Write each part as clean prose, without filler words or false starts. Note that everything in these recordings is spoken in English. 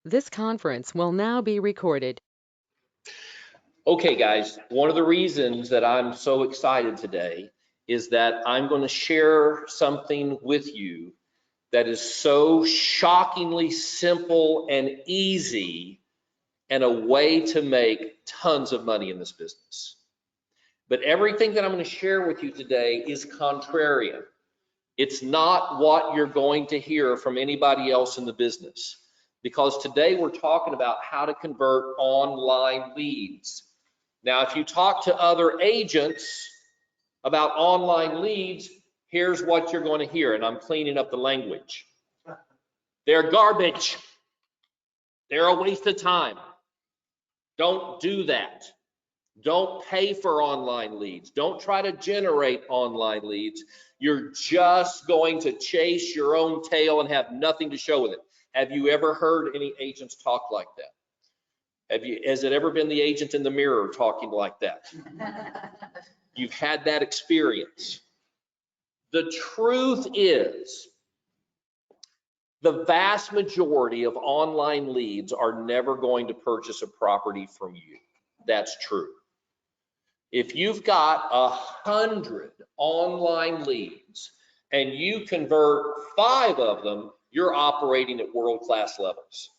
This conference will now be recorded. Okay, guys, one of the reasons that I'm so excited today is that I'm going to share something with you that is so shockingly simple and easy and a way to make tons of money in this business. But everything that I'm going to share with you today is contrarian. It's not what you're going to hear from anybody else in the business, because today we're talking about how to convert online leads. Now, if you talk to other agents about online leads, here's what you're going to hear, and I'm cleaning up the language. They're garbage. They're a waste of time. Don't do that. Don't pay for online leads. Don't try to generate online leads. You're just going to chase your own tail and have nothing to show with it. Have you ever heard any agents talk like that? Has it ever been the agent in the mirror talking like that? You've had that experience. The truth is, the vast majority of online leads are never going to purchase a property from you. That's true. If you've got 100 online leads and you convert 5 of them, you're operating at world-class levels.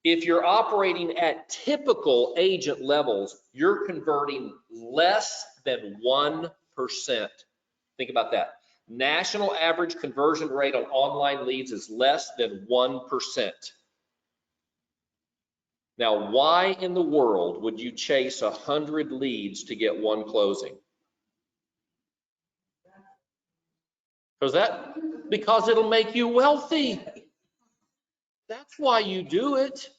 If you're operating at typical agent levels, you're converting less than 1%. Think about that. National average conversion rate on online leads is less than 1%. Now, why in the world would you chase 100 leads to get 1 closing? Because it'll make you wealthy. That's why you do it.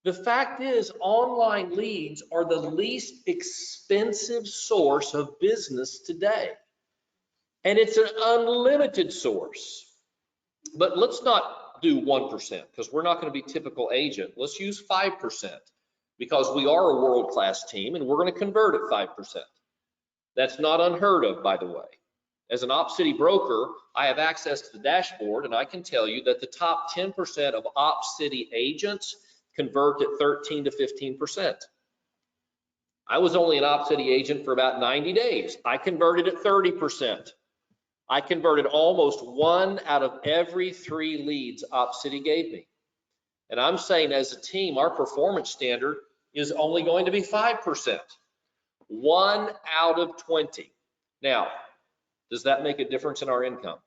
The fact is, online leads are the least expensive source of business today. And it's an unlimited source. But let's not do 1%, because we're not going to be typical agent. Let's use 5%, because we are a world-class team and we're going to convert at 5%. That's not unheard of, by the way. As an Op-City broker, I have access to the dashboard, and I can tell you that the top 10% of Op-City agents convert at 13 to 15%. I was only an Op-City agent for about 90 days. I converted at 30%. I converted almost 1 out of every 3 leads Op-City gave me. And I'm saying, as a team, our performance standard is only going to be 5%. 1 out of 20. Now, does that make a difference in our income?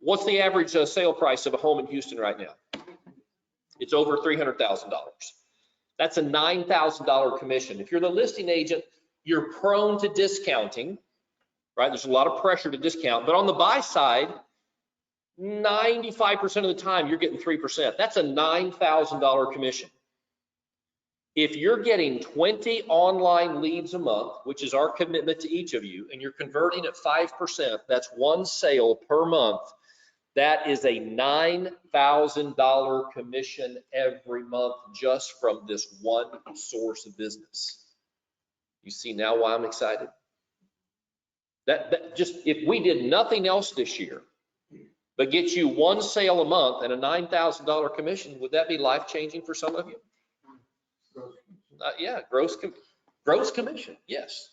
What's the average sale price of a home in Houston right now? It's over $300,000. That's a $9,000 commission. If you're the listing agent, you're prone to discounting, right? There's a lot of pressure to discount, but on the buy side, 95% of the time you're getting 3%. That's a $9,000 commission. If you're getting 20 online leads a month, which is our commitment to each of you, and you're converting at 5%, that's 1 sale per month. That is a $9,000 commission every month just from this one source of business. You see now why I'm excited? That just, if we did nothing else this year, but get you 1 sale a month and a $9,000 commission, would that be life-changing for some of you? Yeah, gross commission, yes.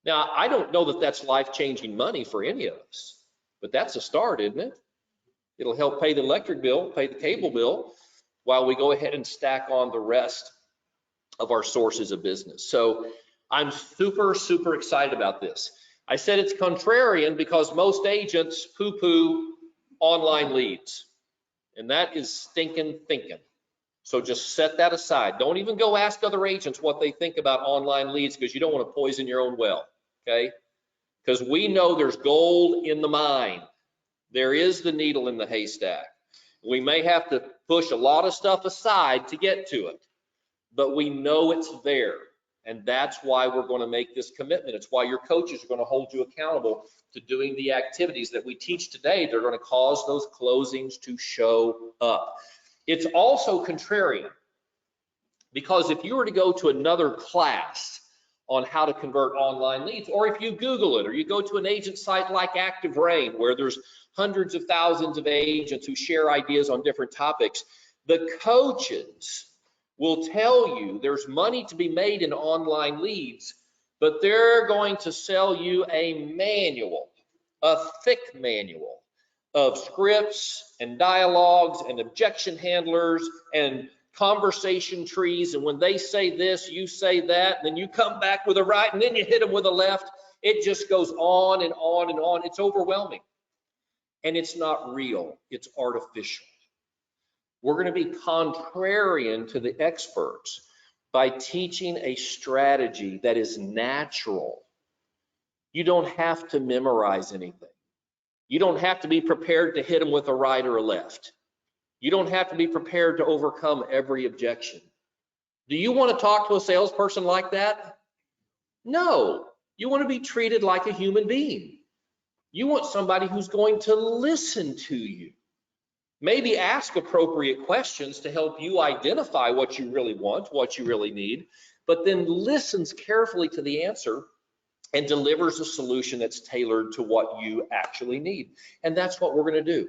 Now, I don't know that that's life-changing money for any of us, but that's a start, isn't it? It'll help pay the electric bill, pay the cable bill, while we go ahead and stack on the rest of our sources of business. So I'm super, super excited about this. I said it's contrarian because most agents poo-poo online leads, and that is stinking thinking. So just set that aside. Don't even go ask other agents what they think about online leads, because you don't want to poison your own well, okay? Because we know there's gold in the mine. There is the needle in the haystack. We may have to push a lot of stuff aside to get to it, but we know it's there. And that's why we're going to make this commitment. It's why your coaches are going to hold you accountable to doing the activities that we teach today. They're going to cause those closings to show up. It's also contrarian, because if you were to go to another class on how to convert online leads. Or if you Google it, or you go to an agent site like Active Rain, where there's hundreds of thousands of agents who share ideas on different topics, the coaches will tell you there's money to be made in online leads, but they're going to sell you a manual, a thick manual of scripts and dialogues and objection handlers and conversation trees. And when they say this, you say that, and then you come back with a right, and then you hit them with a left. It just goes on and on and on. It's overwhelming. And it's not real, it's artificial. We're going to be contrarian to the experts by teaching a strategy that is natural. You don't have to memorize anything. You don't have to be prepared to hit them with a right or a left. You don't have to be prepared to overcome every objection. Do you want to talk to a salesperson like that? No. You want to be treated like a human being. You want somebody who's going to listen to you. Maybe ask appropriate questions to help you identify what you really want, what you really need, but then listens carefully to the answer and delivers a solution that's tailored to what you actually need. And that's what we're going to do.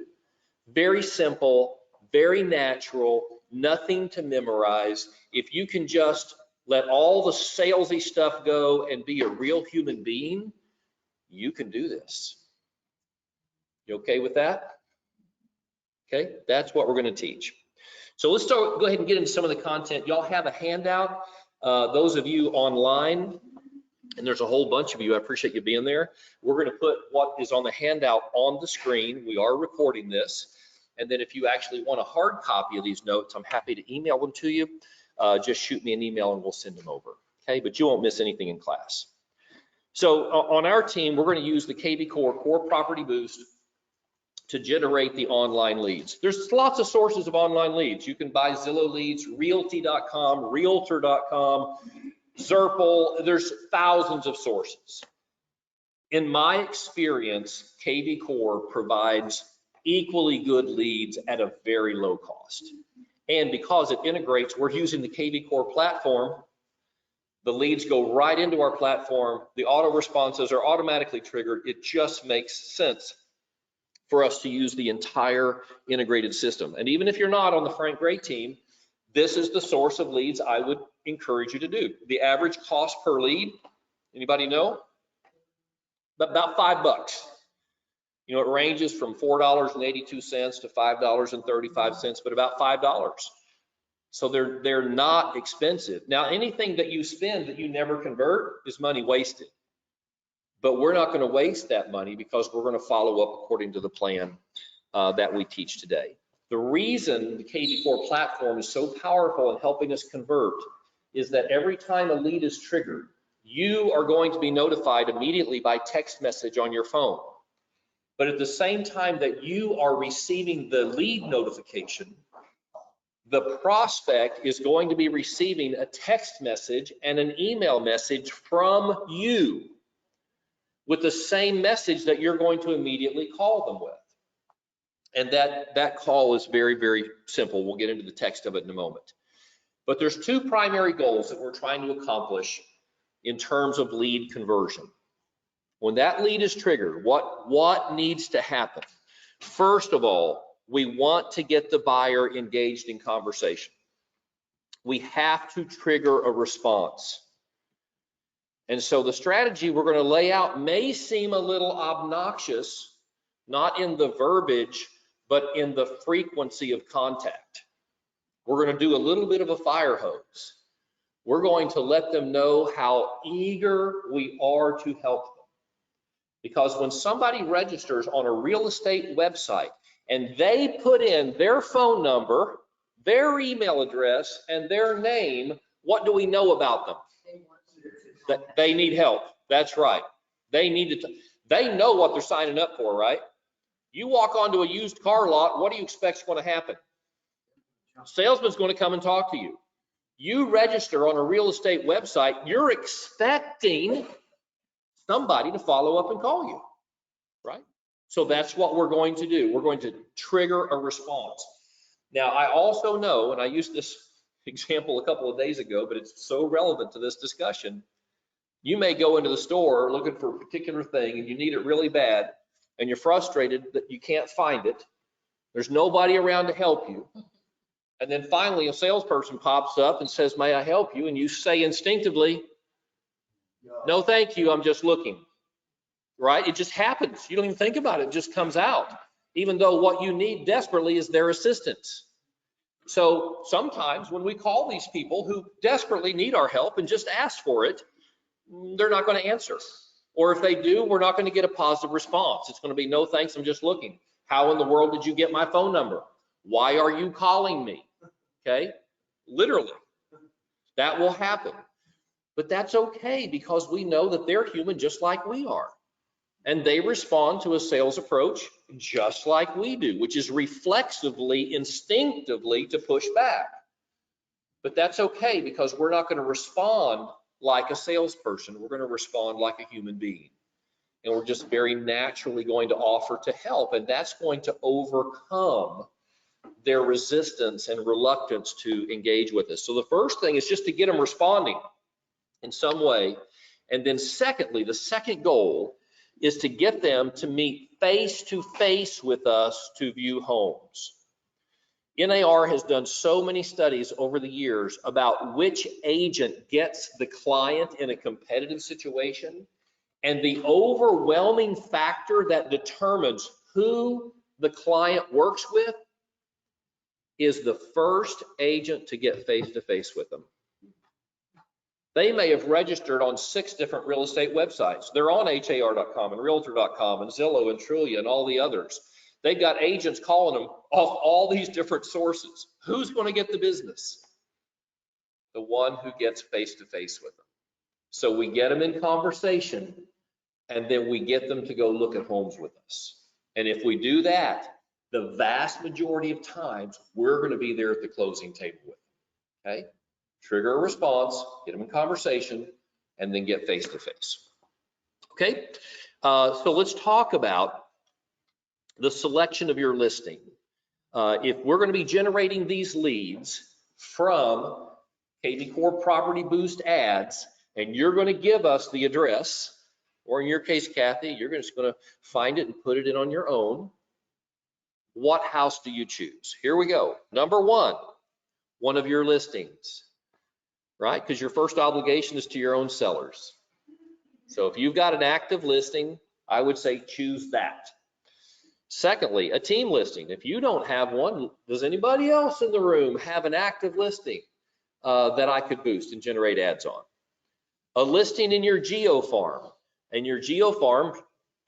Very simple, very natural, nothing to memorize. If you can just let all the salesy stuff go and be a real human being, you can do this. You okay with that? Okay, that's what we're going to teach. So let's go ahead and get into some of the content. Y'all have a handout. Those of you online, and there's a whole bunch of you, I appreciate you being there. We're going to put what is on the handout on the screen. We are recording this. And then if you actually want a hard copy of these notes, I'm happy to email them to you. Just shoot me an email and we'll send them over. Okay, but you won't miss anything in class. So on our team, we're going to use the KV Core Property Boost to generate the online leads. There's lots of sources of online leads. You can buy Zillow leads, realty.com, realtor.com, Zerple. There's thousands of sources. In my experience, KV Core provides equally good leads at a very low cost. And because it integrates, we're using the KV Core platform. The leads go right into our platform. The auto responses are automatically triggered. It just makes sense for us to use the entire integrated system. And even if you're not on the Frank Gray team, this is the source of leads I would encourage you to do. The average cost per lead, anybody know? About $5. You know, it ranges from $4.82 to $5.35, but about $5. So they're not expensive. Now, anything that you spend that you never convert is money wasted. But we're not going to waste that money because we're going to follow up according to the plan that we teach today. The reason the KV Core platform is so powerful in helping us convert is that every time a lead is triggered, you are going to be notified immediately by text message on your phone. But at the same time that you are receiving the lead notification, the prospect is going to be receiving a text message and an email message from you with the same message that you're going to immediately call them with. And that call is very, very simple. We'll get into the text of it in a moment. But there's two primary goals that we're trying to accomplish in terms of lead conversion. When that lead is triggered, what needs to happen? First of all, we want to get the buyer engaged in conversation. We have to trigger a response. And so the strategy we're going to lay out may seem a little obnoxious, not in the verbiage, but in the frequency of contact. We're going to do a little bit of a fire hose. We're going to let them know how eager we are to help them. Because when somebody registers on a real estate website and they put in their phone number, their email address, and their name, what do we know about them? That they need help. That's right. They know what they're signing up for, right? You walk onto a used car lot, what do you expect is going to happen? Salesman's going to come and talk to you. You register on a real estate website, you're expecting somebody to follow up and call you, right? So that's what we're going to do. We're going to trigger a response. Now, I also know, and I used this example a couple of days ago, but it's so relevant to this discussion, You may go into the store looking for a particular thing and you need it really bad and you're frustrated that you can't find it. There's nobody around to help you. And then finally a salesperson pops up and says, may I help you? And you say instinctively, no, thank you, I'm just looking. Right? It just happens. You don't even think about it. It just comes out, even though what you need desperately is their assistance. So sometimes when we call these people who desperately need our help and just ask for it, they're not going to answer. Or if they do, we're not going to get a positive response. It's going to be, no thanks, I'm just looking. How in the world did you get my phone number? Why are you calling me? Okay, literally, that will happen. But that's okay because we know that they're human just like we are. And they respond to a sales approach just like we do, which is reflexively, instinctively to push back. But that's okay because we're not going to respond like a salesperson. We're going to respond like a human being. And we're just very naturally going to offer to help. And that's going to overcome their resistance and reluctance to engage with us. So the first thing is just to get them responding in some way. And then secondly, the second goal is to get them to meet face to face with us to view homes. NAR has done so many studies over the years about which agent gets the client in a competitive situation, and the overwhelming factor that determines who the client works with is the first agent to get face to face with them. They may have registered on 6 different real estate websites. They're on HAR.com and Realtor.com and Zillow and Trulia and all the others. They've got agents calling them off all these different sources. Who's going to get the business? The one who gets face to face with them. So we get them in conversation and then we get them to go look at homes with us. And if we do that, the vast majority of times, we're going to be there at the closing table with them, okay? Trigger a response, get them in conversation, and then get face to face. Okay, so let's talk about the selection of your listing. If we're going to be generating these leads from kvCORE Property Boost ads, and you're going to give us the address, or in your case, Kathy, you're just going to find it and put it in on your own. What house do you choose? Here we go. Number one of your listings. Right? Because your first obligation is to your own sellers. So if you've got an active listing, I would say choose that. Secondly, a team listing. If you don't have one, does anybody else in the room have an active listing that I could boost and generate ads on? A listing in your GeoFarm. And your GeoFarm,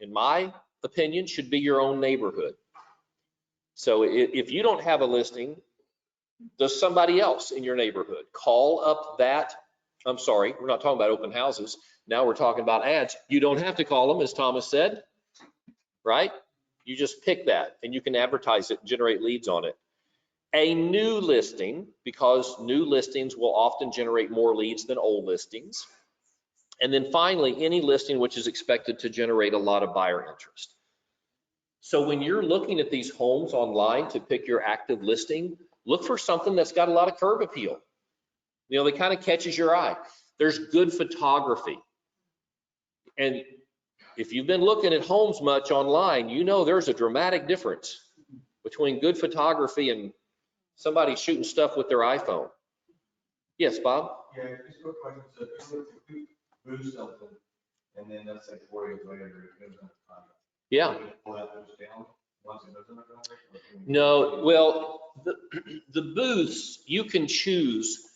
in my opinion, should be your own neighborhood. So if you don't have a listing, does somebody else in your neighborhood call up that? I'm sorry, we're not talking about open houses. Now we're talking about ads. You don't have to call them, as Thomas said, right? You just pick that and you can advertise it, generate leads on it. A new listing, because new listings will often generate more leads than old listings. And then finally, any listing which is expected to generate a lot of buyer interest. So when you're looking at these homes online to pick your active listing, look for something that's got a lot of curb appeal. You know, that kind of catches your eye. There's good photography. And if you've been looking at homes much online, you know there's a dramatic difference between good photography and somebody shooting stuff with their iPhone. Yes, Bob? Yeah, just a quick question. So if you boost something and then let's say 4 years later it goes into contract. Yeah. Pull that boost down once it goes into contract? No, well, the booths, you can choose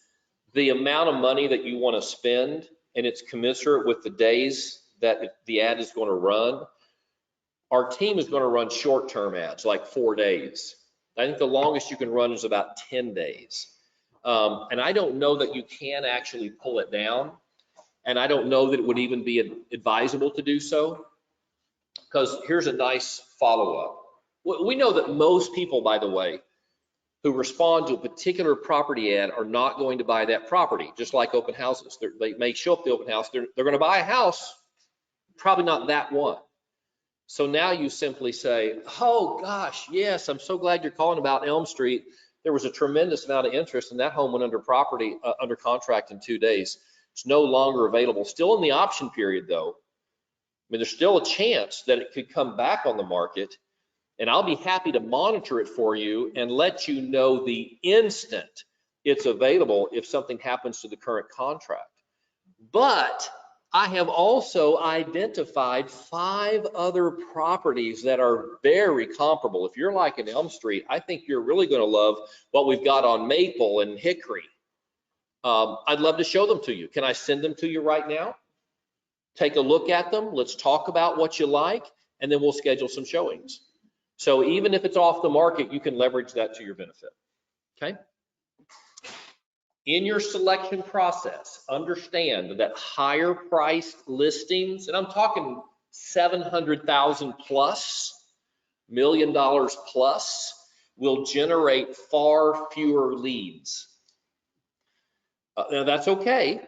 the amount of money that you want to spend, and it's commensurate with the days that the ad is going to run. Our team is going to run short-term ads, like 4 days. I think the longest you can run is about 10 days. And I don't know that you can actually pull it down. And I don't know that it would even be advisable to do so. Because here's a nice follow-up. We know that most people, by the way, who respond to a particular property ad are not going to buy that property, just like open houses. They may show up at the open house, they're going to buy a house, probably not that one. So now you simply say, oh gosh, yes, I'm so glad you're calling about Elm Street. There was a tremendous amount of interest and that home went under contract in 2 days. It's no longer available. Still in the option period though. I mean, there's still a chance that it could come back on the market, and I'll be happy to monitor it for you and let you know the instant it's available if something happens to the current contract. But I have also identified 5 other properties that are very comparable. If you're like in Elm Street, I think you're really going to love what we've got on Maple and Hickory. I'd love to show them to you. Can I send them to you right now? Take a look at them. Let's talk about what you like, and then we'll schedule some showings. So even if it's off the market, you can leverage that to your benefit. Okay? In your selection process, understand that higher priced listings, and I'm talking 700,000 plus, $1 million plus, will generate far fewer leads. Now that's okay,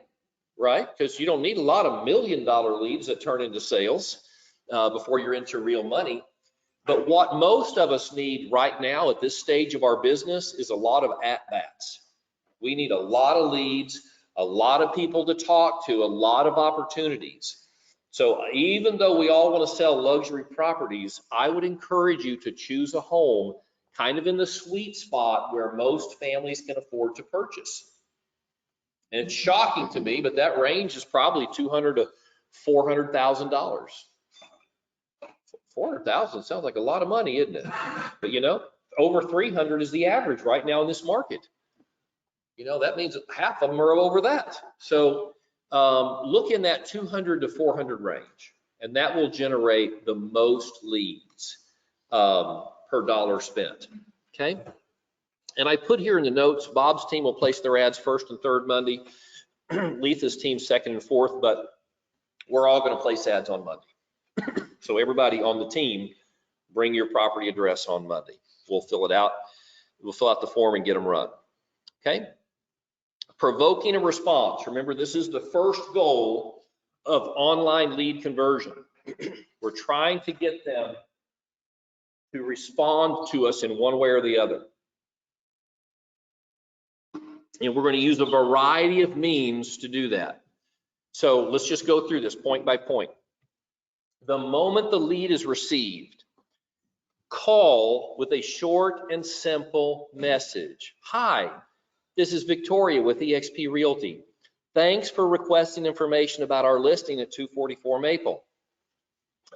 right? Because you don't need a lot of $1 million leads that turn into sales before you're into real money. But what most of us need right now at this stage of our business is a lot of at-bats. We need a lot of leads, a lot of people to talk to, a lot of opportunities. So even though we all want to sell luxury properties, I would encourage you to choose a home kind of in the sweet spot where most families can afford to purchase. And it's shocking to me, but that range is probably $200,000 to $400,000. 400,000 sounds like a lot of money, isn't it? But you know, over 300 is the average right now in this market. You know, that means half of them are over that. So look in that 200 to 400 range, and that will generate the most leads per dollar spent. Okay. And I put here in the notes, Bob's team will place their ads first and third Monday, Letha's team second and fourth, but we're all going to place ads on Monday. So everybody on the team, bring your property address on Monday. We'll fill it out. We'll fill out the form and get them run. Okay. Provoking a response. Remember, this is the first goal of online lead conversion. We're trying to get them to respond to us in one way or the other. And we're going to use a variety of means to do that. So let's just go through this point by point. The moment the lead is received, call with a short and simple message. Hi, this is Victoria with eXp Realty. Thanks for requesting information about our listing at 244 Maple.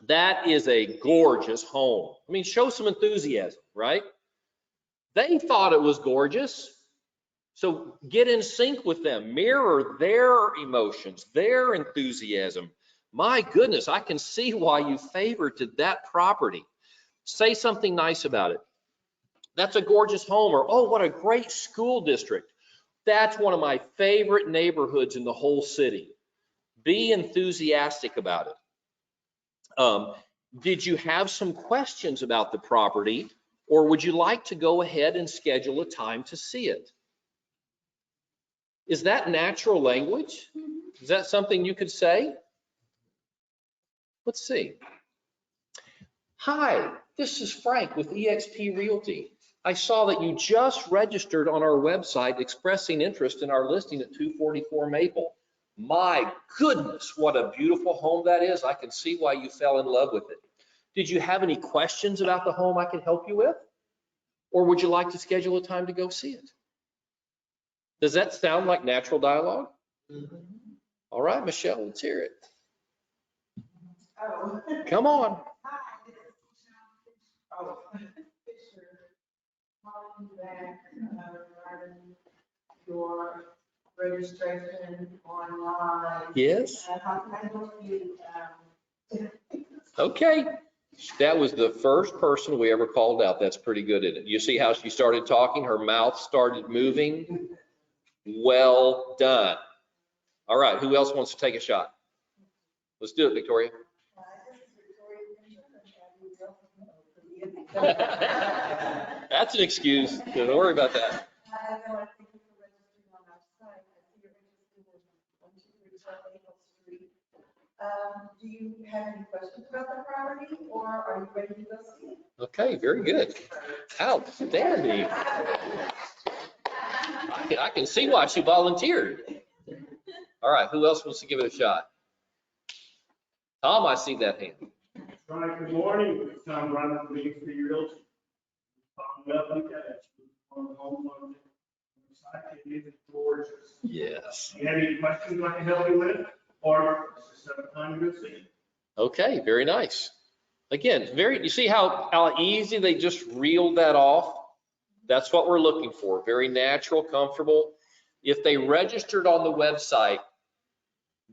That is a gorgeous home. I mean, show some enthusiasm, right? They thought it was gorgeous. So get in sync with them, mirror their emotions, their enthusiasm. My goodness, I can see why you favorited that property. Say something nice about it. That's a gorgeous home, or oh, what a great school district. That's one of my favorite neighborhoods in the whole city. Be enthusiastic about it. Did you have some questions about the property, or would you like to go ahead and schedule a time to see it? Is that natural language? Is that something you could say? Let's see. Hi, this is Frank with eXp Realty. I saw that you just registered on our website expressing interest in our listing at 244 Maple. My goodness, what a beautiful home that is. I can see why you fell in love with it. Did you have any questions about the home I can help you with? Or would you like to schedule a time to go see it? Does that sound like natural dialogue? Mm-hmm. All right, Michelle, let's hear it. Oh. Come on. Hi, this is Michelle. Oh, Fisher, calling back regarding your registration online. Yes. How can I help you? Okay. That was the first person we ever called out. That's pretty good at it. You see how she started talking? Her mouth started moving. Well done. All right, who else wants to take a shot? Let's do it, Victoria. That's an excuse. Don't worry about that. I know, I think you're registering on our site. I see you're interested in 123 South Maple Street. Do you have any questions about the property, or are you ready to go see it? Okay, very good. Outstanding. I can see why she volunteered. All right, who else wants to give it a shot? Tom, I see that hand. Right, good morning. Tom Brown from Main Street Realty. Following up with that, on the home on the side, it is gorgeous. Yes. You have any questions I can help you with, or is this a time to go see? Okay, very nice. Again, you see how easy they just reeled that off? That's what we're looking for. Very natural, comfortable. If they registered on the website,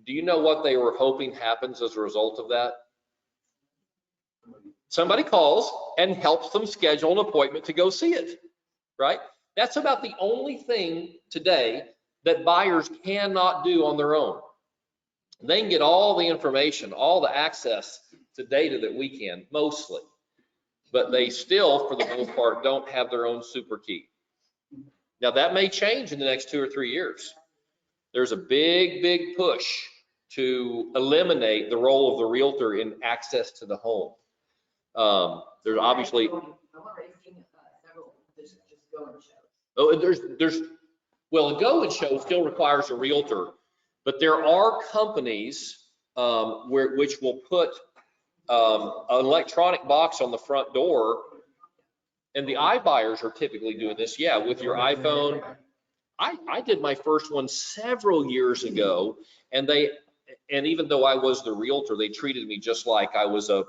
do you know what they were hoping happens as a result of that? Somebody calls and helps them schedule an appointment to go see it, right? That's about the only thing today that buyers cannot do on their own. They can get all the information, all the access to data that we can, mostly, but they still, for the most part, don't have their own super key. Now that may change in the next 2 or 3 years. There's a big push to eliminate the role of the realtor in access to the home. There's obviously, well, a go and show still requires a realtor, but there are companies which will put an electronic box on the front door, and the iBuyers are typically doing this, yeah, with your iPhone. I did my first one several years ago, and even though I was the realtor, they treated me just like I was a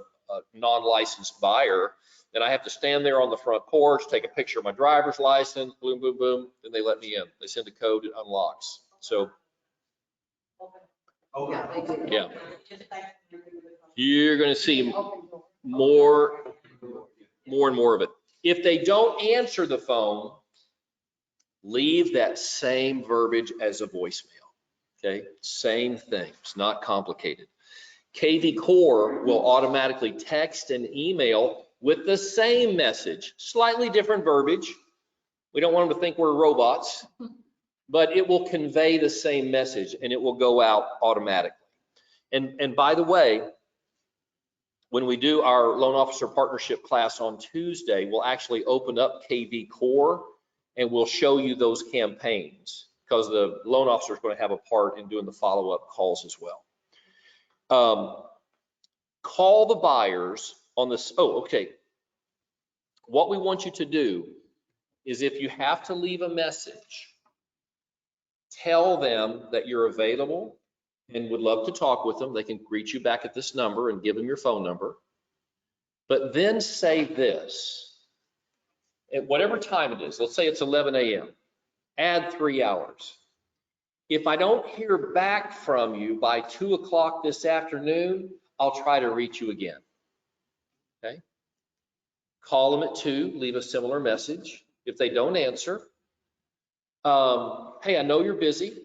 non-licensed buyer. Then I have to stand there on the front porch, take a picture of my driver's license, boom, boom, boom, then they let me in. They send a code, it unlocks. So, yeah. You're gonna see more and more of it. If they don't answer the phone, leave that same verbiage as a voicemail, okay? Same thing, it's not complicated. KV Core will automatically text and email with the same message, slightly different verbiage. We don't want them to think we're robots, but it will convey the same message and it will go out automatically. And by the way, when we do our loan officer partnership class on Tuesday, we'll actually open up KV Core and we'll show you those campaigns, because the loan officer is going to have a part in doing the follow-up calls as well. Call the buyers on this. Oh, okay. What we want you to do is, if you have to leave a message, tell them that you're available and would love to talk with them. They can reach you back at this number and give them your phone number. But then say this, at whatever time it is, let's say it's 11 a.m., add 3 hours. If I don't hear back from you by 2 o'clock this afternoon, I'll try to reach you again, okay? Call them at 2, leave a similar message. If they don't answer, hey, I know you're busy,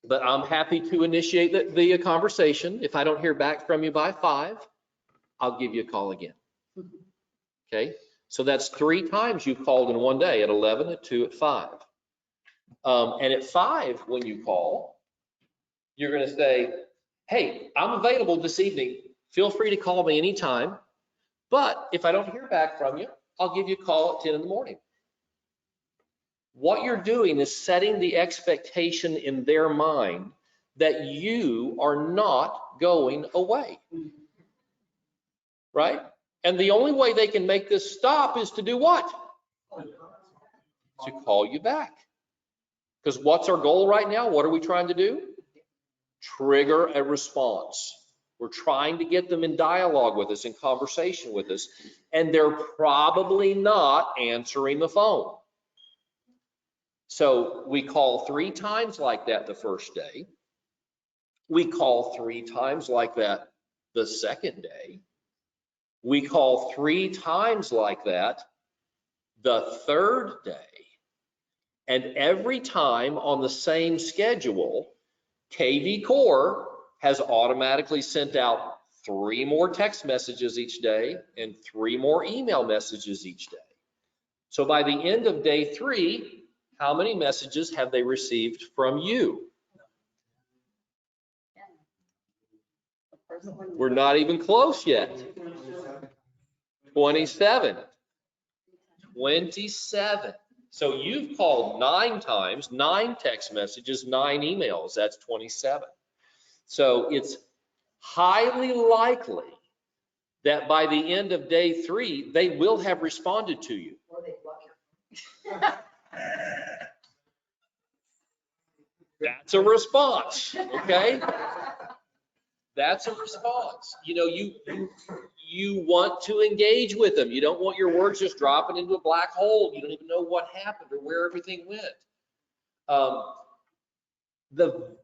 but I'm happy to initiate the conversation. If I don't hear back from you by 5, I'll give you a call again, okay? So that's 3 times you called in one day, at 11, at 2, at 5. And at 5, when you call, you're gonna say, hey, I'm available this evening. Feel free to call me anytime. But if I don't hear back from you, I'll give you a call at 10 in the morning. What you're doing is setting the expectation in their mind that you are not going away, right? And the only way they can make this stop is to do what? To call you back. Because what's our goal right now? What are we trying to do? Trigger a response. We're trying to get them in dialogue with us, in conversation with us, and they're probably not answering the phone. So we call 3 times like that the first day. We call 3 times like that the second day. We call 3 times like that the third day. And every time on the same schedule, KV Core has automatically sent out 3 more text messages each day and 3 more email messages each day. So by the end of day 3, how many messages have they received from you? We're not even close yet. 27. 27. So you've called 9 times, 9 text messages, 9 emails, that's 27. So it's highly likely that by the end of day 3, they will have responded to you. Or they block your. That's a response, okay? That's a response. You know, you want to engage with them. You don't want your words just dropping into a black hole. You don't even know what happened or where everything went. The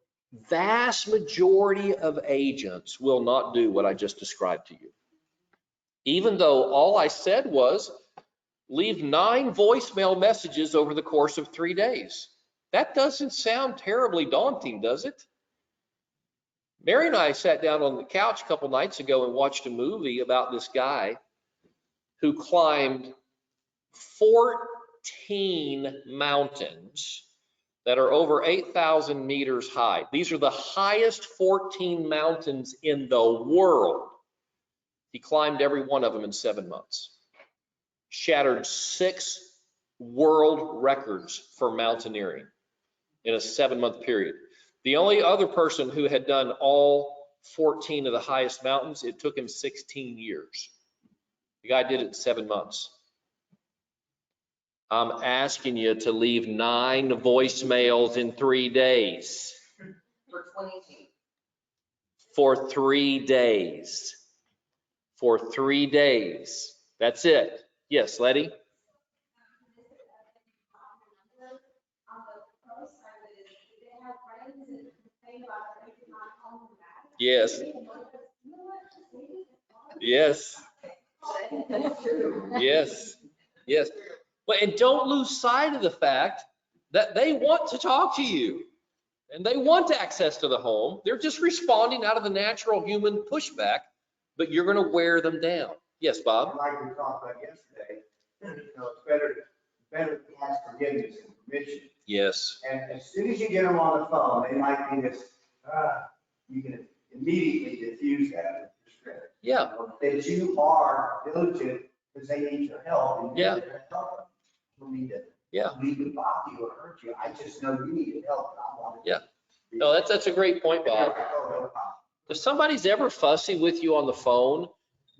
vast majority of agents will not do what I just described to you. Even though all I said was leave 9 voicemail messages over the course of 3 days. That doesn't sound terribly daunting, does it? Mary and I sat down on the couch a couple nights ago and watched a movie about this guy who climbed 14 mountains that are over 8,000 meters high. These are the highest 14 mountains in the world. He climbed every one of them in 7 months. Shattered 6 world records for mountaineering in a 7-month period. The only other person who had done all 14 of the highest mountains, it took him 16 years. The guy did it in 7 months. I'm asking you to leave 9 voicemails in 3 days. For 20. For 3 days. For 3 days. That's it. Yes, Letty? Yes. Yes. Yes. Yes. Well, and don't lose sight of the fact that they want to talk to you and they want access to the home. They're just responding out of the natural human pushback, but you're going to wear them down. Yes, Bob? Like we talked about yesterday, it's better to ask forgiveness and permission. Yes. And as soon as you get them on the phone, they might think it's, you can immediately diffuse that. Yeah. That you are diligent because they need your help. And Yeah. you're gonna help them. You don't need to Yeah. leave to bother you or hurt you. I just know you needed help. And I wanted to. Yeah. No, that's a great point, Bob. If somebody's ever fussy with you on the phone,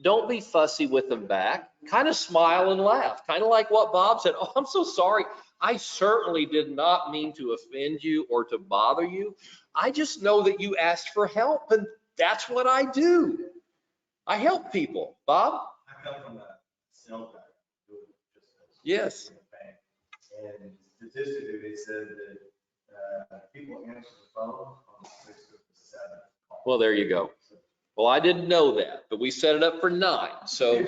don't be fussy with them back. Kind of smile and laugh. Kind of like what Bob said. Oh, I'm so sorry. I certainly did not mean to offend you or to bother you. I just know that you asked for help, and that's what I do. I help people. Bob? I come from a sales background. Yes. And statistically, they said that people answer the phone on the 6th or the 7th. Well, there you go. Well, I didn't know that, but we set it up for 9. So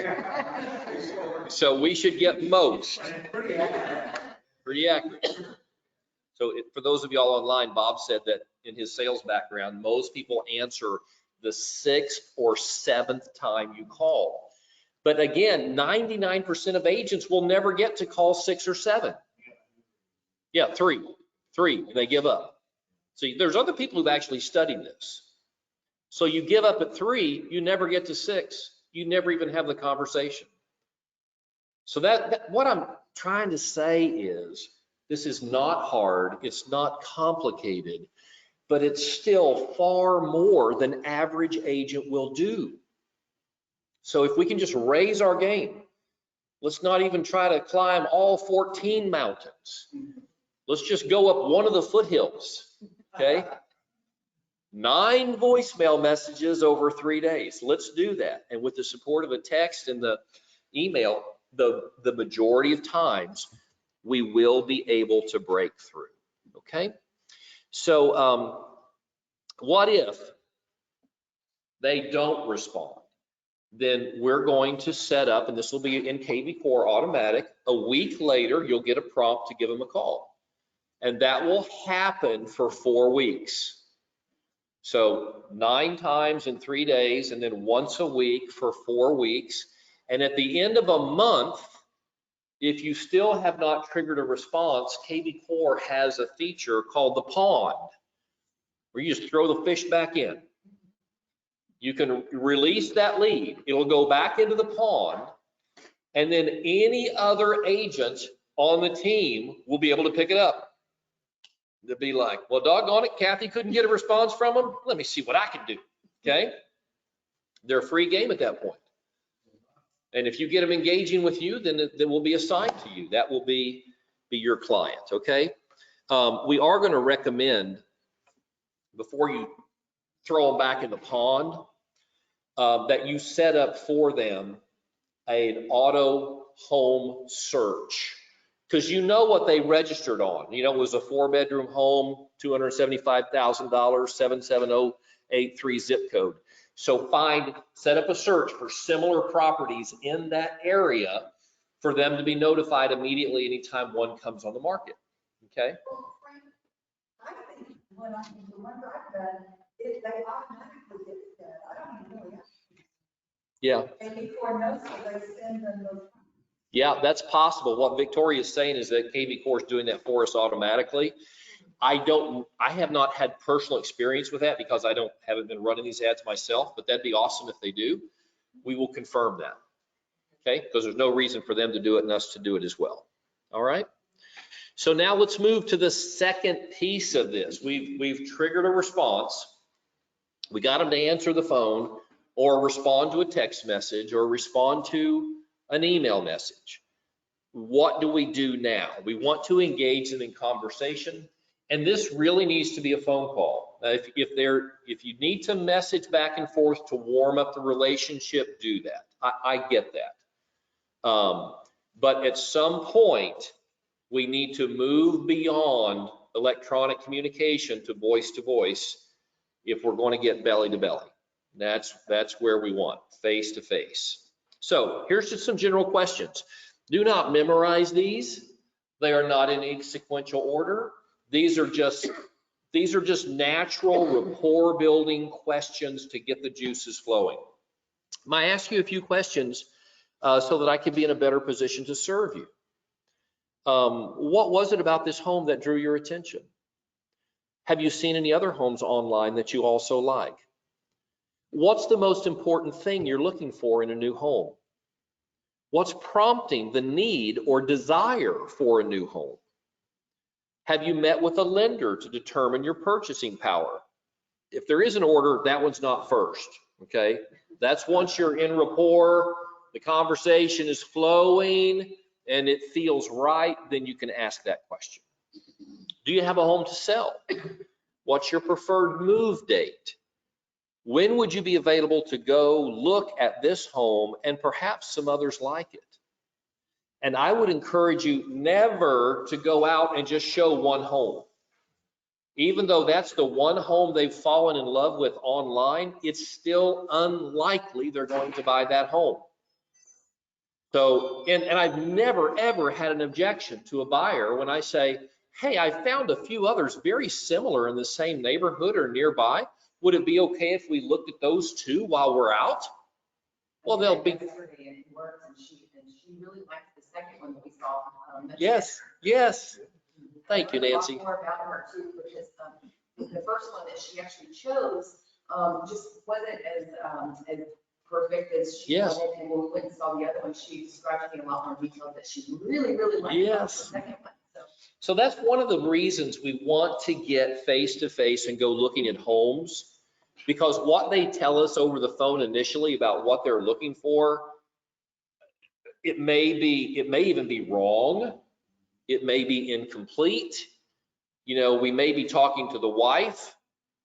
we should get most. Pretty accurate. So for those of y'all online, Bob said that in his sales background, most people answer the 6th or 7th time you call. But again, 99% of agents will never get to call 6 or 7. Yeah, 3, and they give up. So there's other people who've actually studied this. So you give up at 3, you never get to 6. You never even have the conversation. So that what I'm trying to say is this is not hard. It's not complicated, but it's still far more than average agent will do. So if we can just raise our game, let's not even try to climb all 14 mountains. Let's just go up one of the foothills, okay? 9 voicemail messages over 3 days. Let's do that. And with the support of the text and the email, the majority of times, we will be able to break through, okay? So what if they don't respond? Then we're going to set up, and this will be in KV Core automatic, a week later, you'll get a prompt to give them a call. And that will happen for 4 weeks. So 9 times in 3 days, and then once a week for 4 weeks. And at the end of a month, if you still have not triggered a response, KV Core has a feature called the pond, where you just throw the fish back in. You can release that lead. It'll go back into the pond, and then any other agent on the team will be able to pick it up. They'll be like, well, doggone it, Kathy couldn't get a response from them. Let me see what I can do, okay? They're a free game at that point. And if you get them engaging with you, then it will be assigned to you. That will be your client, okay? We are going to recommend, before you throw them back in the pond, that you set up for them an auto home search, because you know what they registered on. You know, it was a 4-bedroom home, $275,000, 77083 zip code. So set up a search for similar properties in that area for them to be notified immediately anytime one comes on the market, okay? Well, Frank, I think the ones I've done, they automatically get that. I don't even really have to. Yeah. And before knows, so they send them those. Yeah, that's possible. What Victoria is saying is that KV Core is doing that for us automatically. I have not had personal experience with that because I haven't been running these ads myself, but that'd be awesome if they do. We will confirm that, okay? Because there's no reason for them to do it and us to do it as well. All right. So now let's move to the second piece of this. We've triggered a response. We got them to answer the phone or respond to a text message or respond to an email message. What do we do now? We want to engage them in conversation, and this really needs to be a phone call. If you need to message back and forth to warm up the relationship, do that. I get that. But at some point, we need to move beyond electronic communication to voice if we're going to get belly to belly. That's where we want, face to face. So here's just some general questions. Do not memorize these. They are not in any sequential order. These are just natural rapport building questions to get the juices flowing. I ask you a few questions so that I can be in a better position to serve you. What was it about this home that drew your attention? Have you seen any other homes online that you also like? What's the most important thing you're looking for in a new home? What's prompting the need or desire for a new home? Have you met with a lender to determine your purchasing power? If there is an order, that one's not first, okay? That's once you're in rapport, the conversation is flowing, and it feels right, then you can ask that question. Do you have a home to sell? What's your preferred move date? When would you be available to go look at this home and perhaps some others like it? And I would encourage you never to go out and just show one home. Even though that's the one home they've fallen in love with online, it's still unlikely they're going to buy that home. So, and I've never, ever had an objection to a buyer when I say, hey, I found a few others very similar in the same neighborhood or nearby. Would it be okay if we looked at those too while we're out? Well, they'll be. And she really liked the second one that we saw. Yes, yes. Thank you, Nancy. More about her too, because the first one that she actually chose just wasn't as perfect as she wanted. And when we went and saw the other one, she described it in a lot more detail that she really, really liked the second one. So that's one of the reasons we want to get face-to-face and go looking at homes, because what they tell us over the phone initially about what they're looking for, it may even be wrong. It may be incomplete. You know, we may be talking to the wife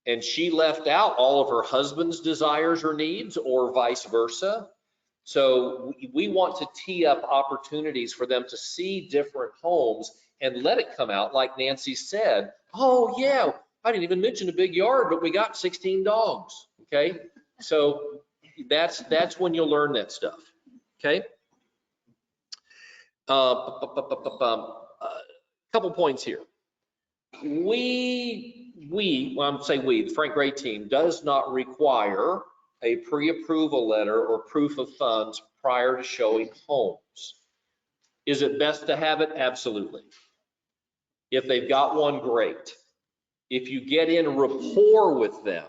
and she left out all of her husband's desires or needs, or vice versa. So we want to tee up opportunities for them to see different homes and let it come out like Nancy said. Oh yeah, I didn't even mention a big yard, but we got 16 dogs, okay? So that's when you'll learn that stuff, okay? Couple points here. The Frank Gray team does not require a pre-approval letter or proof of funds prior to showing homes. Is it best to have it? Absolutely. If they've got one, great. If you get in rapport with them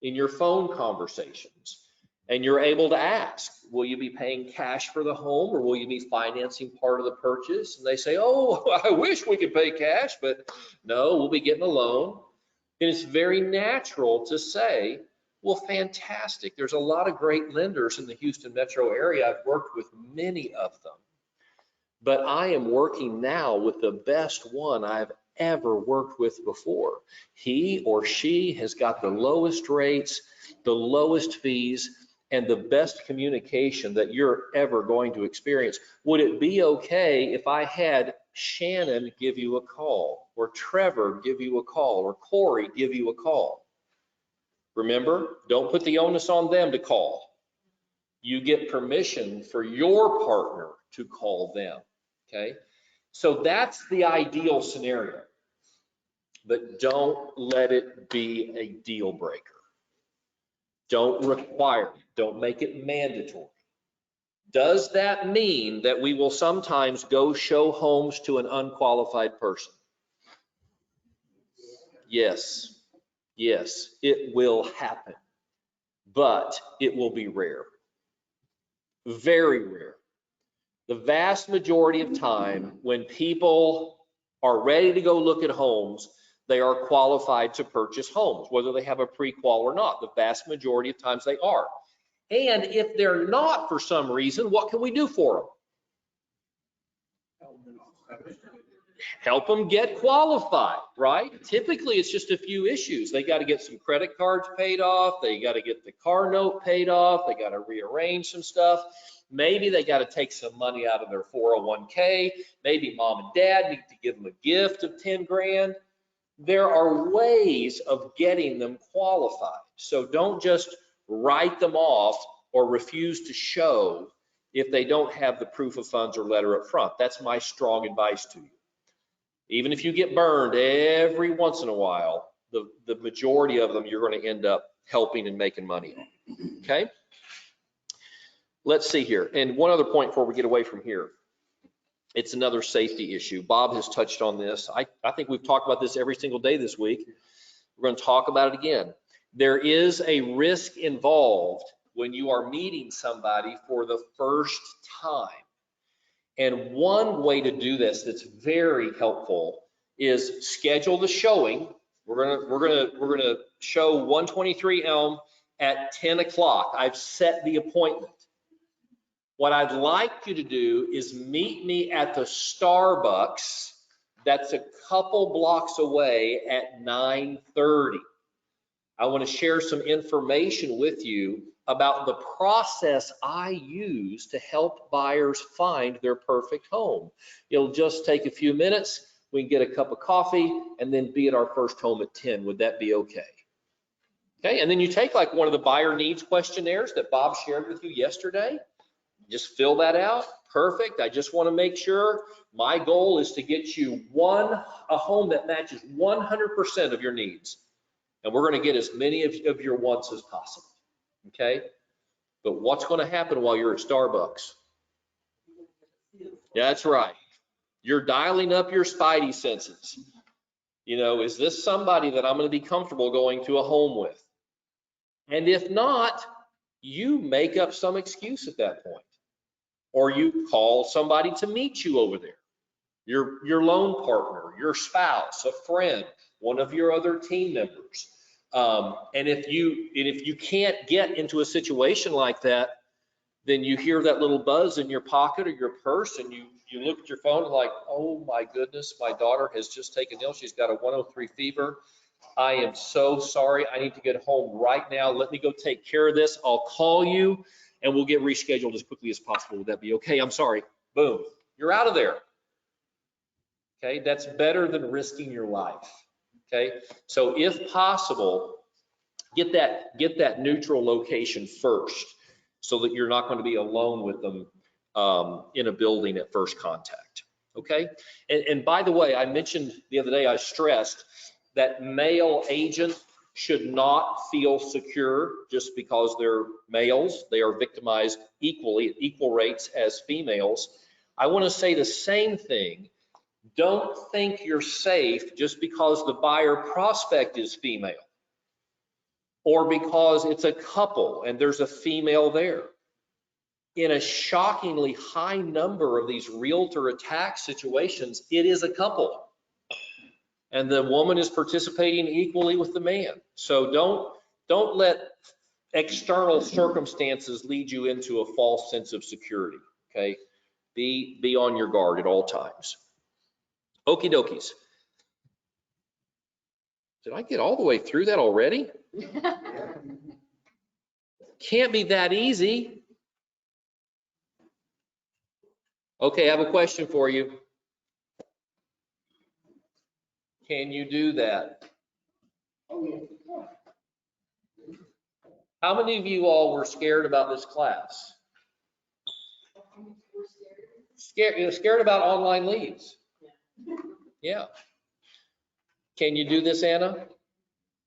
in your phone conversations And you're able to ask, will you be paying cash for the home or will you be financing part of the purchase? And they say, oh, I wish we could pay cash, but no, we'll be getting a loan. And it's very natural to say, well, fantastic. There's a lot of great lenders in the Houston metro area. I've worked with many of them, but I am working now with the best one I've ever worked with before. He or she has got the lowest rates, the lowest fees, and the best communication that you're ever going to experience. Would it be okay if I had Shannon give you a call, or Trevor give you a call, or Corey give you a call? Remember, don't put the onus on them to call. You get permission for your partner to call them, okay? So that's the ideal scenario, but don't let it be a deal breaker. Don't require it. Don't make it mandatory. Does that mean that we will sometimes go show homes to an unqualified person? Yes, yes, it will happen, but it will be rare, very rare. The vast majority of time when people are ready to go look at homes, they are qualified to purchase homes, whether they have a pre-qual or not. The vast majority of times they are. And if they're not for some reason, what can we do for them? Help them get qualified, right? Typically, it's just a few issues. They got to get some credit cards paid off. They got to get the car note paid off. They got to rearrange some stuff. Maybe they got to take some money out of their 401k. Maybe mom and dad need to give them a gift of 10 grand. There are ways of getting them qualified. So don't just write them off or refuse to show if they don't have the proof of funds or letter up front. That's my strong advice to you. Even if you get burned every once in a while, the majority of them you're going to end up helping and making money on, okay? Let's see here. And one other point before we get away from here. It's another safety issue. Bob has touched on this. I think we've talked about this every single day this week. We're going to talk about it again. There is a risk involved when you are meeting somebody for the first time. And one way to do this that's very helpful is schedule the showing. We're gonna show 123 Elm at 10 o'clock. I've set the appointment. What I'd like you to do is meet me at the Starbucks that's a couple blocks away at 9:30. I want to share some information with you about the process I use to help buyers find their perfect home. It'll just take a few minutes. We can get a cup of coffee and then be at our first home at 10. Would that be okay? Okay, and then you take like one of the buyer needs questionnaires that Bob shared with you yesterday. Just fill that out. Perfect. I just want to make sure my goal is to get you a home that matches 100% of your needs. And we're going to get as many of your wants as possible. Okay. But what's going to happen while you're at Starbucks? Yeah, that's right. You're dialing up your spidey senses. You know, is this somebody that I'm going to be comfortable going to a home with? And if not, you make up some excuse at that point. Or you call somebody to meet you over there, your loan partner, your spouse, a friend, one of your other team members. And if you can't get into a situation like that, then you hear that little buzz in your pocket or your purse, and you look at your phone and like, oh my goodness, my daughter has just taken ill. She's got a 103 fever. I am so sorry. I need to get home right now. Let me go take care of this. I'll call you and we'll get rescheduled as quickly as possible. Would that be okay? I'm sorry. Boom. You're out of there. Okay. That's better than risking your life. Okay. So if possible, get that neutral location first so that you're not going to be alone with them in a building at first contact. Okay. And by the way, I mentioned the other day, I stressed that male agents should not feel secure just because they're males. They are victimized equally at equal rates as females. I want to say the same thing. Don't think you're safe just because the buyer prospect is female. or because it's a couple and there's a female there. In a shockingly high number of these realtor attack situations, it is a couple. And the woman is participating equally with the man. So don't let external circumstances lead you into a false sense of security, okay? Be on your guard at all times. Okie dokies. Did I get all the way through that already? Can't be that easy. Okay, I have a question for you. Can you do that? How many of you all were scared about this class? Scared about online leads? Yeah. Can you do this, Anna?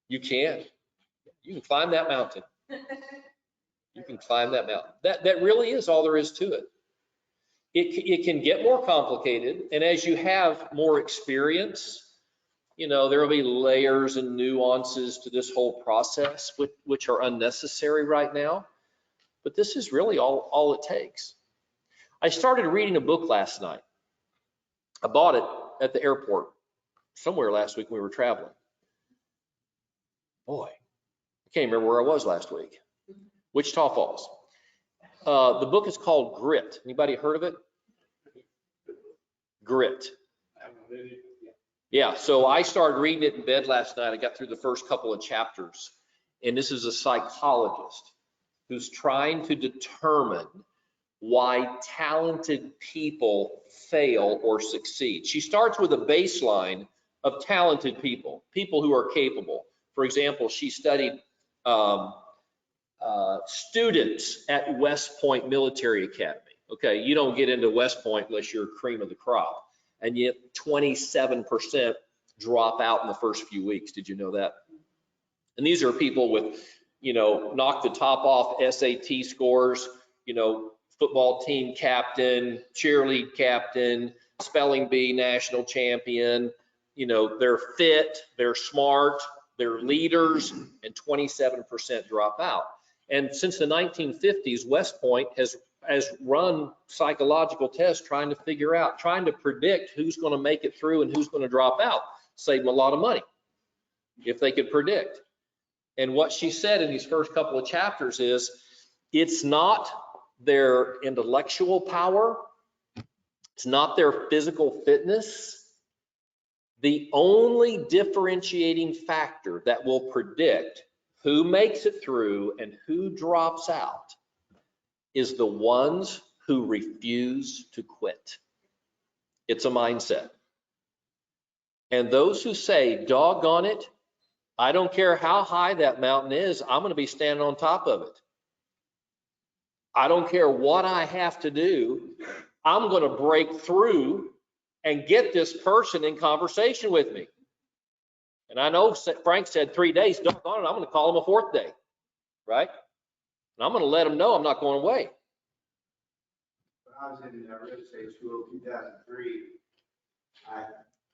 You can. You can climb that mountain. You can climb that mountain. That really is all there is to it. It can get more complicated, and as you have more experience, you know, there will be layers and nuances to this whole process which are unnecessary right now, but this is really all it takes. I started reading a book last night. I bought it at the airport somewhere last week when we were traveling. Boy, I can't remember where I was last week. Wichita Falls. The book is called Grit. Anybody heard of it? Grit. Yeah, so I started reading it in bed last night. I got through the first couple of chapters, and this is a psychologist who's trying to determine why talented people fail or succeed. She starts with a baseline of talented people who are capable. For example, she studied students at West Point Military Academy. Okay, you don't get into West Point unless you're cream of the crop. And yet 27% drop out in the first few weeks. Did you know that? And these are people with, you know, knock the top off SAT scores, you know, football team captain, cheerlead captain, spelling bee national champion. You know, they're fit, they're smart, they're leaders, and 27% drop out. And since the 1950s, West Point has run psychological tests trying to predict who's going to make it through and who's going to drop out. Save them a lot of money if they could predict. And what she said in these first couple of chapters is, it's not their intellectual power, it's not their physical fitness. The only differentiating factor that will predict who makes it through and who drops out is the ones who refuse to quit. It's a mindset. And those who say, doggone it, I don't care how high that mountain is, I'm going to be standing on top of it. I don't care what I have to do, I'm going to break through and get this person in conversation with me. And I know Frank said 3 days, doggone it, I'm going to call him a fourth day, right? And I'm going to let him know I'm not going away. When I was in real estate school in 2003,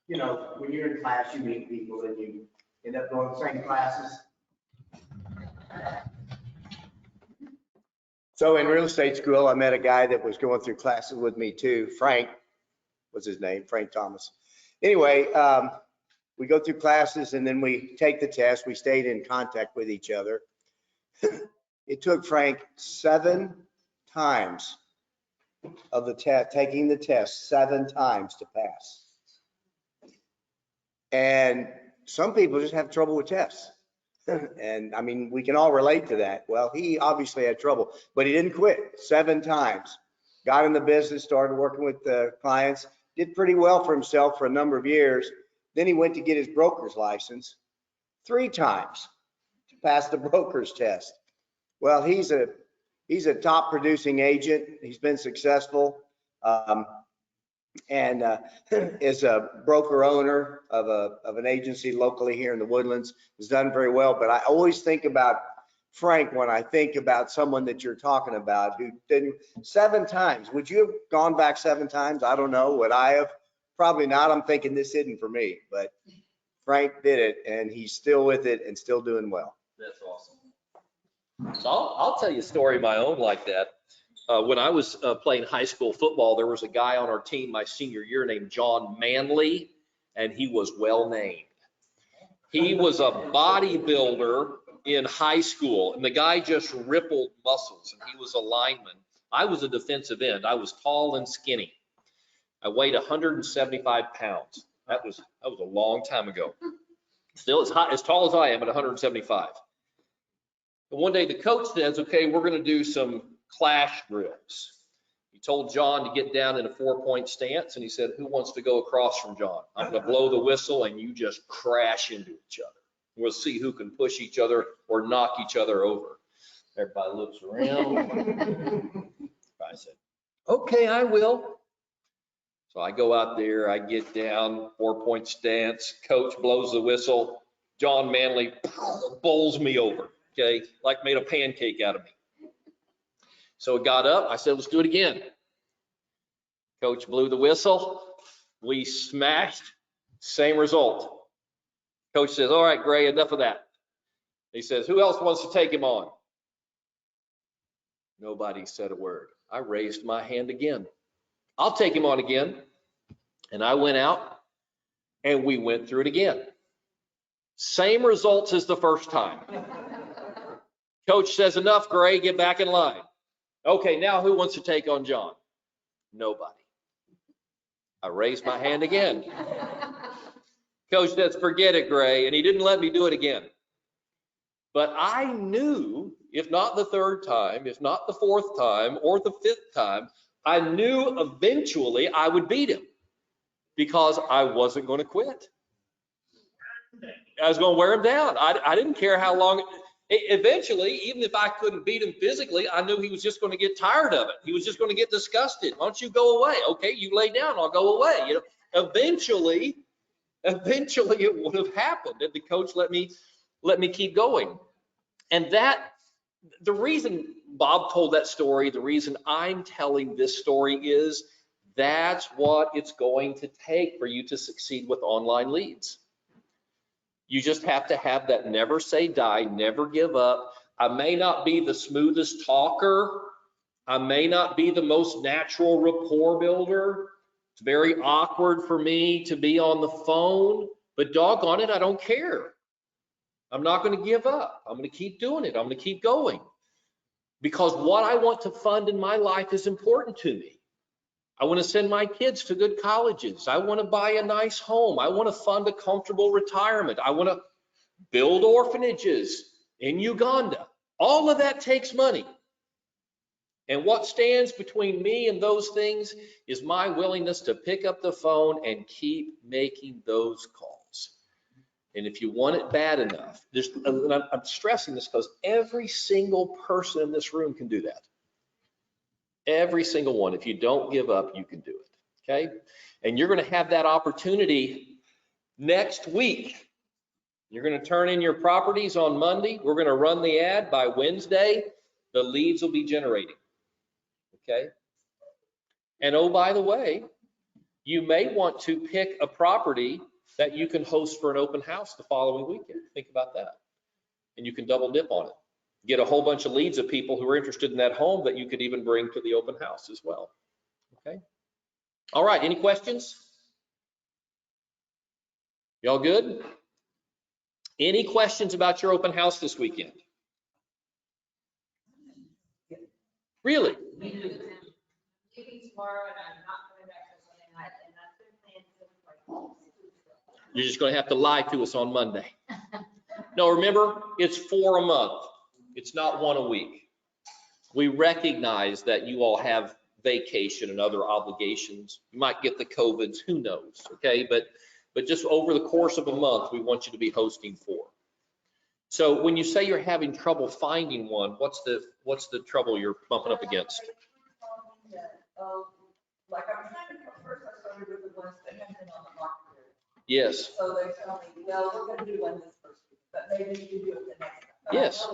you know, when you're in class, you meet people and you end up going to the same classes. So in real estate school, I met a guy that was going through classes with me too. Frank was his name, Frank Thomas. Anyway, we go through classes and then we take the test. We stayed in contact with each other. It took Frank 7 times of the test, taking the test 7 times to pass. And some people just have trouble with tests. And I mean, we can all relate to that. Well, he obviously had trouble, but he didn't quit. 7 times. Got in the business, started working with the clients, did pretty well for himself for a number of years. Then he went to get his broker's license 3 times to pass the broker's test. Well, he's a top producing agent. He's been successful, and is a broker owner of an agency locally here in the Woodlands. Has done very well. But I always think about Frank when I think about someone that you're talking about who didn't 7 times. Would you have gone back 7 times? I don't know. Would I have? Probably not. I'm thinking this isn't for me. But Frank did it, and he's still with it and still doing well. That's awesome. So I'll tell you a story of my own like that. When I was playing high school football, there was a guy on our team my senior year named John Manley, and he was well named. He was a bodybuilder in high school, and the guy just rippled muscles, and he was a lineman. I was a defensive end. I was tall and skinny. I weighed 175 pounds. That was a long time ago. Still as tall as I am at 175. And one day the coach says, okay, we're going to do some clash drills. He told John to get down in a 4-point stance, and he said, who wants to go across from John? I'm going to blow the whistle, and you just crash into each other. We'll see who can push each other or knock each other over. Everybody looks around. I said, okay, I will. So I go out there, I get down, 4-point stance, coach blows the whistle, John Manley bowls me over, okay, like made a pancake out of me. So it got up, I said, let's do it again. Coach blew the whistle, we smashed, same result. Coach says, all right, Gray, enough of that. He says, who else wants to take him on? Nobody said a word. I raised my hand again. I'll take him on again. And I went out and we went through it again. Same results as the first time. Coach says, enough, Gray, get back in line. Okay, now who wants to take on John? Nobody. I raised my hand again. Coach says, forget it, Gray, and he didn't let me do it again. But I knew, if not the third time, if not the fourth time, or the fifth time, I knew eventually I would beat him because I wasn't going to quit. I was going to wear him down. I didn't care how long. Eventually, even if I couldn't beat him physically, I knew he was just going to get tired of it. He was just going to get disgusted. Why don't you go away? Okay, you lay down, I'll go away. You know, eventually it would have happened, and the coach let me keep going. And the reason Bob told that story, the reason I'm telling this story is that's what it's going to take for you to succeed with online leads. You just have to have that never say die, never give up. I may not be the smoothest talker. I may not be the most natural rapport builder. It's very awkward for me to be on the phone, but doggone it, I don't care. I'm not going to give up. I'm going to keep doing it. I'm going to keep going because what I want to fund in my life is important to me. I want to send my kids to good colleges. I want to buy a nice home. I want to fund a comfortable retirement. I want to build orphanages in Uganda. All of that takes money. And what stands between me and those things is my willingness to pick up the phone and keep making those calls. And if you want it bad enough, I'm stressing this because every single person in this room can do that. Every single one. If you don't give up, you can do it. Okay? And you're going to have that opportunity next week. You're going to turn in your properties on Monday. We're going to run the ad by Wednesday. The leads will be generating. Okay? And oh, by the way, you may want to pick a property that you can host for an open house the following weekend. Think about that. And you can double dip on it. Get a whole bunch of leads of people who are interested in that home that you could even bring to the open house as well. Okay. All right. Any questions? Y'all good? Any questions about your open house this weekend? Really? Leaving tomorrow and I'm not coming back till Sunday night, and that's been planned since like. You're just going to have to lie to us on Monday. No, remember, it's 4 a month. It's not 1 a week. We recognize that you all have vacation and other obligations. You might get the COVIDs, who knows, okay? But just over the course of a month, we want you to be hosting 4. So when you say you're having trouble finding one, what's the trouble you're bumping up against? Like I was trying to, first I started with the ones that have been on the market. Yes. So they tell me, well, we're going to do one this first week, but maybe you can do it the next time. Yes.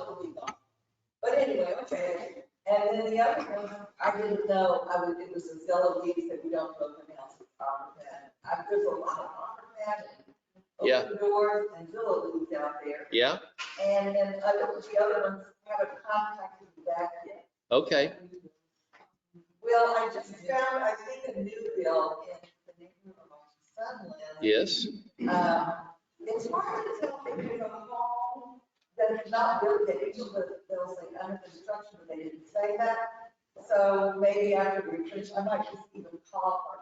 But anyway, okay. And then the other one, I didn't know, it was a Zillow leads that we don't open houses, there's a lot of offer Yeah. open doors and Zillow leads out there. Yeah. And then I looked at the other ones, have haven't contacted you back yet. Okay, Well, I just found, I think, a new bill in the neighborhood of Sunland. yes. It's hard to tell if there's a home that is not built yet, usually they'll say under construction, but they didn't say that. So maybe after the retreat, I might just even call her.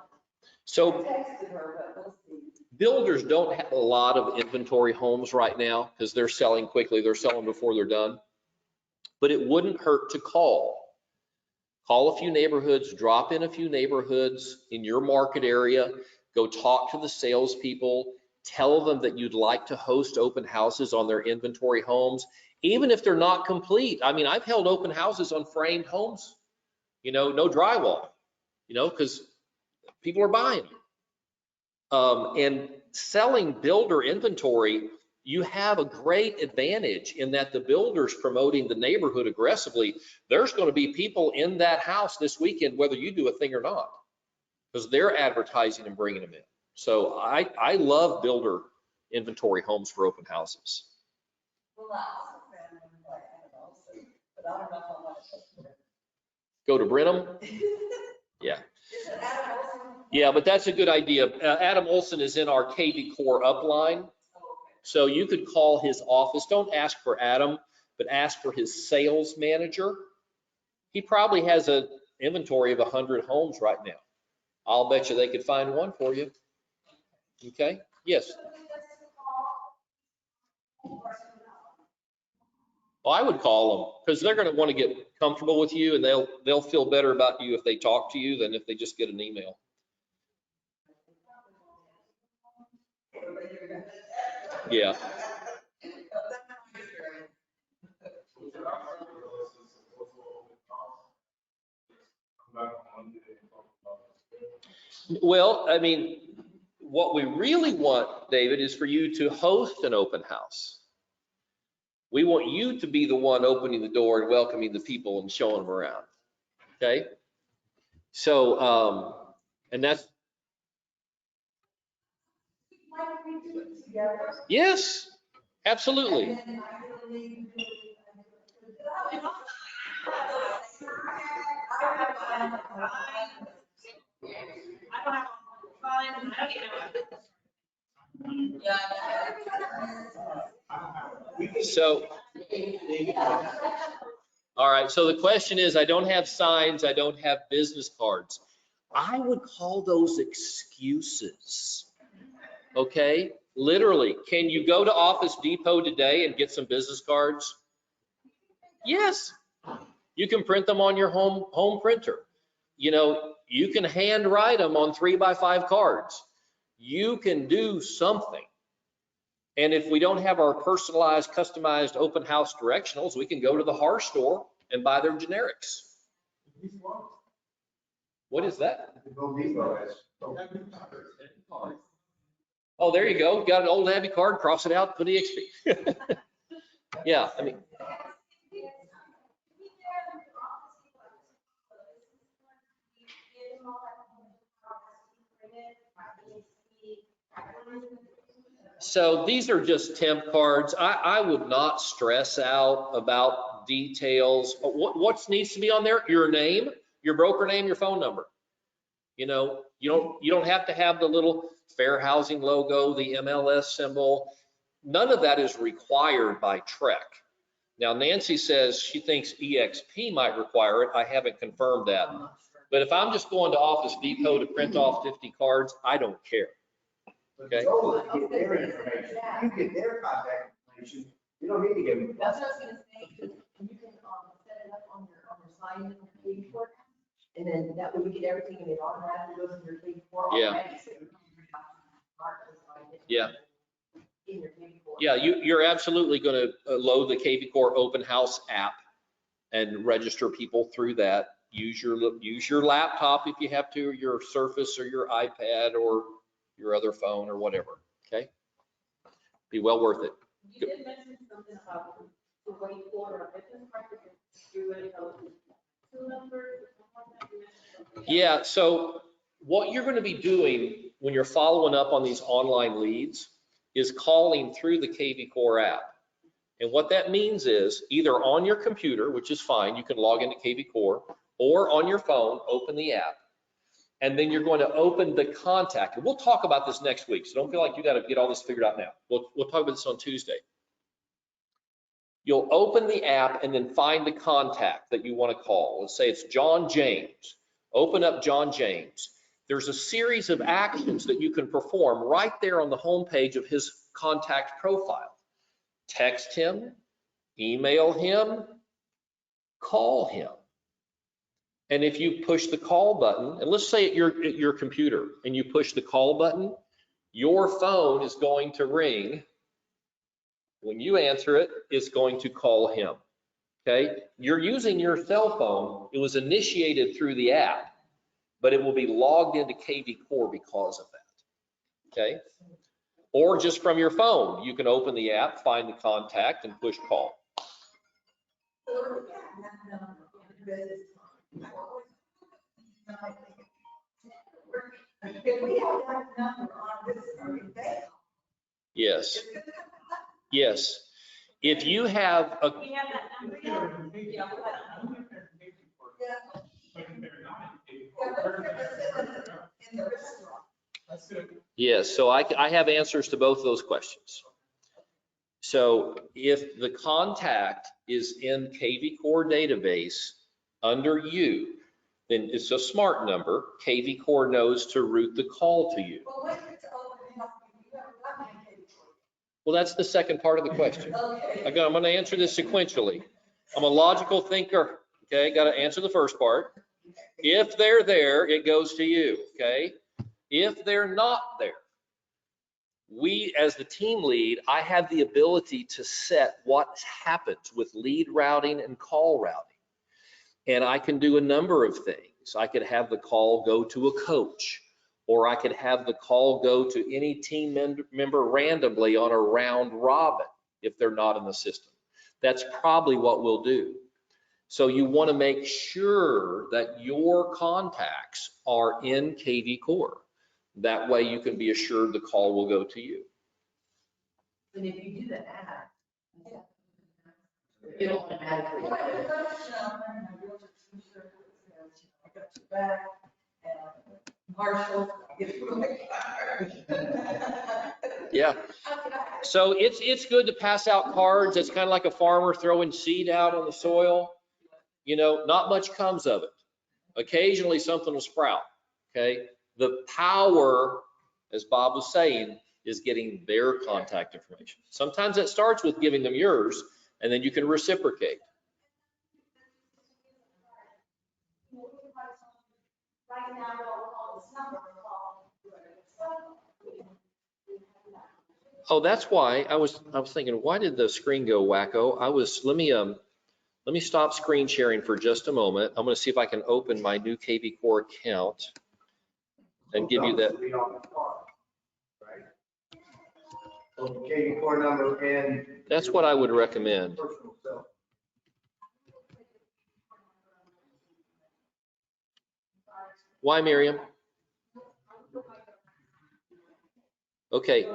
So I texted her, but we'll see. builders don't have a lot of inventory homes right now because they're selling quickly. They're selling before they're done. But it wouldn't hurt to call. Call a few neighborhoods, drop in a few neighborhoods in your market area, go talk to the salespeople, tell them that you'd like to host open houses on their inventory homes, even if they're not complete. I mean, I've held open houses on framed homes, you know, no drywall, you know, because people are buying. And selling builder inventory, you have a great advantage in that the builder's promoting the neighborhood aggressively. There's going to be people in that house this weekend, whether you do a thing or not, because they're advertising and bringing them in. So I love builder inventory homes for open houses. Well, I also found one like that also, but I don't know how much. Go to Brenham. Yeah. Is it Adam Olson? Yeah, but that's a good idea. Adam Olson is in our KV Core upline. So you could call his office. Don't ask for Adam, but ask for his sales manager. He probably has an inventory of 100 homes right now. I'll bet you they could find one for you. Okay, yes. Well, I would call them because they're going to want to get comfortable with you, and they'll feel better about you if they talk to you than if they just get an email. Yeah. Well, I mean, what we really want, David, is for you to host an open house. We want you to be the one opening the door and welcoming the people and showing them around. Okay? So, and that's, Why don't we do it together? yes, absolutely. And then I really do. So, all right, so the question is, I don't have signs, I don't have business cards. I would call those excuses, okay? Literally, can you go to Office Depot today and get some business cards? Yes, you can print them on your home printer. You know, you can hand write them on 3x5 cards. You can do something. And if we don't have our personalized, customized open house directionals, we can go to the Har store and buy their generics. What is that? Oh, there you go. Got an old Abbey card, cross it out, put EXP. Yeah, I mean. So these are just temp cards. I would not stress out about details. What needs to be on there? Your name, your broker name, your phone number. You know, you don't have to have the little fair housing logo, the MLS symbol. None of that is required by TREC. Now, Nancy says she thinks EXP might require it. I haven't confirmed that. But if I'm just going to Office Depot to print off 50 cards, I don't care. Okay. Get their information. You get their contact information. You don't need to give them. That's what I was gonna say, you can set it up on your sign in your page for it. And then that way we get everything and it automatically goes in your page for. Yeah. Yeah. In your page for. Yeah, you're absolutely going to load the KV Core Open House app and register people through that. Use your laptop if you have to, or your Surface or your iPad or your other phone or whatever. Okay, be well worth it. You did mention something about the wait for a business card. You already know two numbers. Yeah, so what you're going to be doing when you're following up on these online leads is calling through the KV Core app. And what that means is either on your computer, which is fine, you can log into KV Core, or on your phone, open the app. And then you're going to open the contact. And we'll talk about this next week. So don't feel like you got to get all this figured out now. We'll talk about this on Tuesday. You'll open the app and then find the contact that you want to call. Let's say it's John James. Open up John James. There's a series of actions that you can perform right there on the home page of his contact profile. Text him, email him, call him. And if you push the call button, and let's say at your computer and you push the call button, your phone is going to ring. When you answer it, it's going to call him. Okay? You're using your cell phone. It was initiated through the app, but it will be logged into KV Core because of that. Okay? Or just from your phone, you can open the app, find the contact, and push call. Yes. Yes. If you have a, We have that number. yes, so I have answers to both of those questions. So if the contact is in KV Core database under you, then it's a smart number. KV Core knows to route the call to you. Well, that's the second part of the question. I'm going to answer this sequentially. I'm a logical thinker. Okay, got to answer the first part. If they're there, it goes to you. Okay, if they're not there, we as the team lead, I have the ability to set what happens with lead routing and call routing. And I can do a number of things. I could have the call go to a coach, or I could have the call go to any team member randomly on a round robin if they're not in the system. That's probably what we'll do. So you want to make sure that your contacts are in KV Core. That way you can be assured the call will go to you. And if you do the app, it'll automatically. Marshall. Yeah. So it's good to pass out cards. It's kind of like a farmer throwing seed out on the soil. You know, not much comes of it. Occasionally something will sprout. Okay. The power, as Bob was saying, is getting their contact information. Sometimes that starts with giving them yours, and then you can reciprocate. Right now, we'll call this number, call. Oh, that's why I was thinking, why did the screen go wacko? Let me stop screen sharing for just a moment. I'm going to see if I can open my new KV Core account and give you that. Right? So KV Core number and. That's what I would recommend. Personal cell. Why, Miriam? Okay.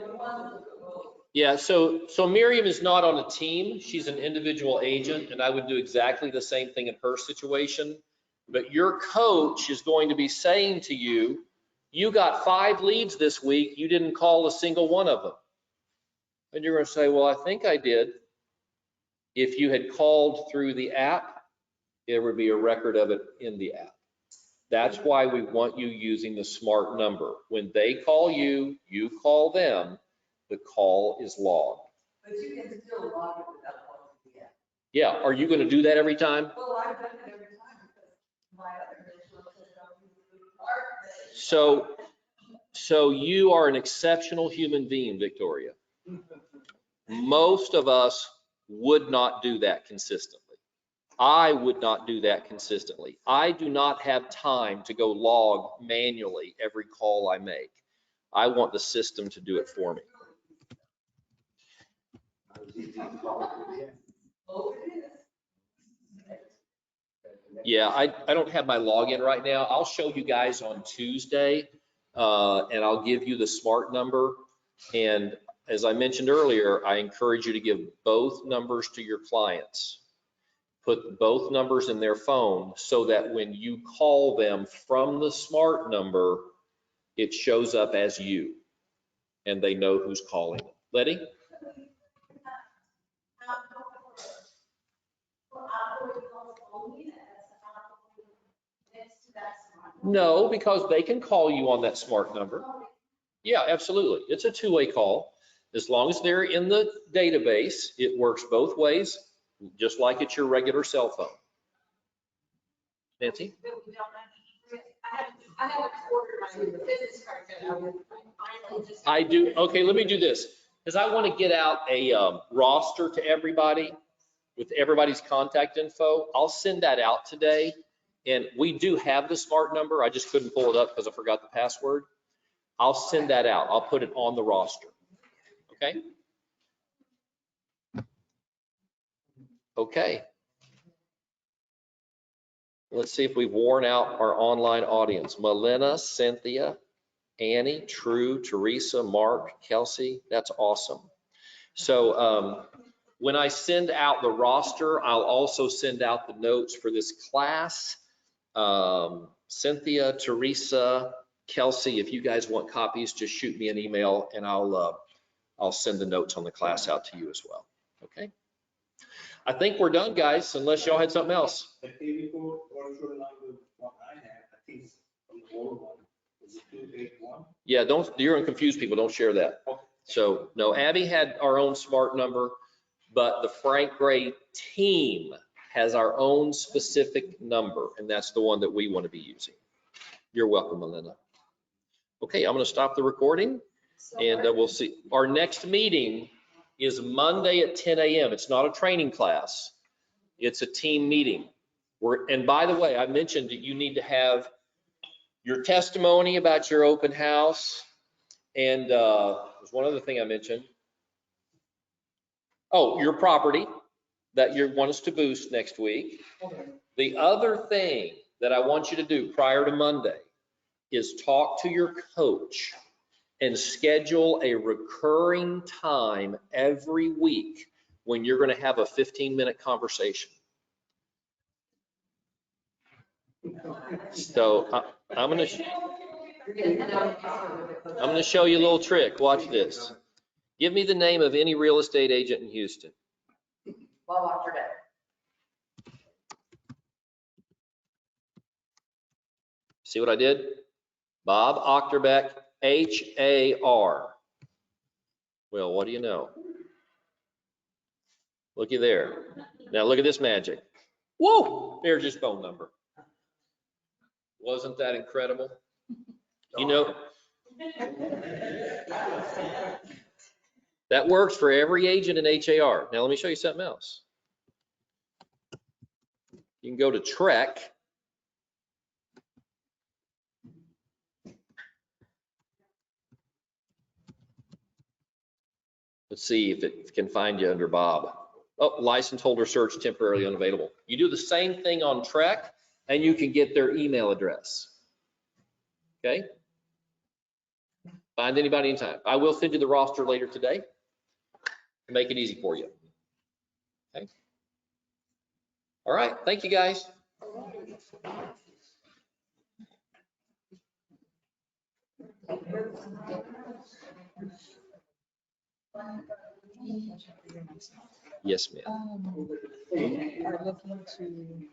Yeah, so Miriam is not on a team. She's an individual agent, and I would do exactly the same thing in her situation. But your coach is going to be saying to you, you got 5 leads this week. You didn't call a single one of them. And you're going to say, well, I think I did. If you had called through the app, there would be a record of it in the app. That's why we want you using the smart number. When they call you, you call them, the call is logged. But you can still log it without calling the app. Yeah, are you going to do that every time? Well, I've done it every time because my other initial said don't use the part. So you are an exceptional human being, Victoria. Most of us would not do that consistently. I would not do that consistently. I do not have time to go log manually every call I make. I want the system to do it for me. Yeah, I don't have my login right now. I'll show you guys on Tuesday, and I'll give you the smart number. And as I mentioned earlier, I encourage you to give both numbers to your clients. Put both numbers in their phone so that when you call them from the smart number, it shows up as you and they know who's calling them. Letty? No, because they can call you on that smart number. Yeah, absolutely. It's a two-way call. As long as they're in the database, it works both ways, just like it's your regular cell phone. Nancy? I haven't ordered my business card yet. I would finally just. I do. Okay, let me do this, because I want to get out a roster to everybody with everybody's contact info. I'll send that out today. And we do have the smart number. I just couldn't pull it up because I forgot the password. I'll send that out. I'll put it on the roster. Okay? Okay. Let's see if we've worn out our online audience. Melina, Cynthia, Annie, True, Teresa, Mark, Kelsey. That's awesome. So when I send out the roster, I'll also send out the notes for this class. Cynthia, Teresa, Kelsey, if you guys want copies, just shoot me an email and I'll send the notes on the class out to you as well. Okay. I think we're done, guys, unless y'all had something else. The TV code also along with what I have, I think it's from the old one. Is it 281? Yeah, you're gonna confuse people. Don't share that. So no, Abby had our own smart number, but the Frank Gray team has our own specific number, and that's the one that we want to be using. You're welcome, Melinda. Okay, I'm going to stop the recording, and we'll see. Our next meeting is Monday at 10 a.m. It's not a training class. It's a team meeting. And by the way, I mentioned that you need to have your testimony about your open house. And there's one other thing I mentioned. Oh, your property that you want us to boost next week. The other thing that I want you to do prior to Monday is talk to your coach and schedule a recurring time every week when you're going to have a 15-minute conversation. So I'm going to show you a little trick. Watch this. Give me the name of any real estate agent in Houston. Bob Octorbeck. See what I did? Bob Octorbeck, H-A-R. Well, what do you know? Looky there. Now look at this magic. Whoa, there's his phone number. Wasn't that incredible? You know, that works for every agent in HAR. Now let me show you something else. You can go to Trek. Let's see if it can find you under Bob. Oh, license holder search temporarily unavailable. You do the same thing on Trek and you can get their email address. Okay? Find anybody anytime. I will send you the roster later today to make it easy for you. Okay? All right. Thank you, guys. Yes, ma'am. Are looking to